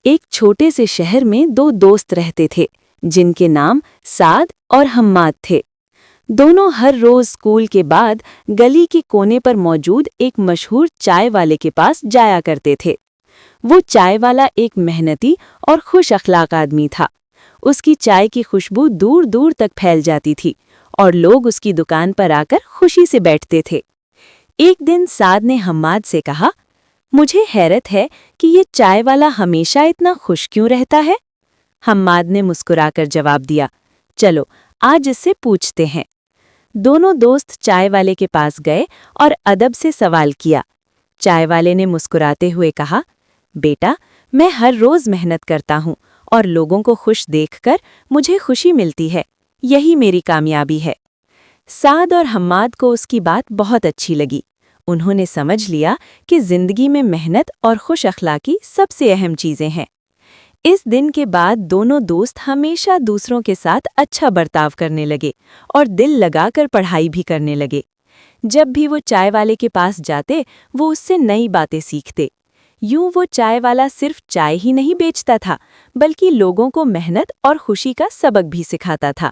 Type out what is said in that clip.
एक छोटे से शहर में दो दोस्त रहते थे जिनके नाम साद और हम्माद थे। दोनों हर रोज स्कूल के बाद गली के कोने पर मौजूद एक मशहूर चाय वाले के पास जाया करते थे। वो चाय वाला एक मेहनती और खुश अखलाक आदमी था। उसकी चाय की खुशबू दूर दूर तक फैल जाती थी और लोग उसकी दुकान पर आकर खुशी से बैठते थे। एक दिन साद ने हम्माद से कहा, मुझे हैरत है कि ये चाय वाला हमेशा इतना खुश क्यों रहता है। हम्माद ने मुस्कुराकर जवाब दिया, चलो आज इससे पूछते हैं। दोनों दोस्त चाय वाले के पास गए और अदब से सवाल किया। चाय वाले ने मुस्कुराते हुए कहा, बेटा, मैं हर रोज मेहनत करता हूँ और लोगों को खुश देखकर मुझे खुशी मिलती है। यही मेरी कामयाबी है। साद और हम्माद को उसकी बात बहुत अच्छी लगी। उन्होंने समझ लिया कि जिंदगी में मेहनत और खुश अखलाकी सबसे अहम चीजें हैं। इस दिन के बाद दोनों दोस्त हमेशा दूसरों के साथ अच्छा बर्ताव करने लगे और दिल लगाकर पढ़ाई भी करने लगे। जब भी वो चाय वाले के पास जाते, वो उससे नई बातें सीखते। यूं वो चाय वाला सिर्फ चाय ही नहीं बेचता था, बल्कि लोगों को मेहनत और खुशी का सबक भी सिखाता था।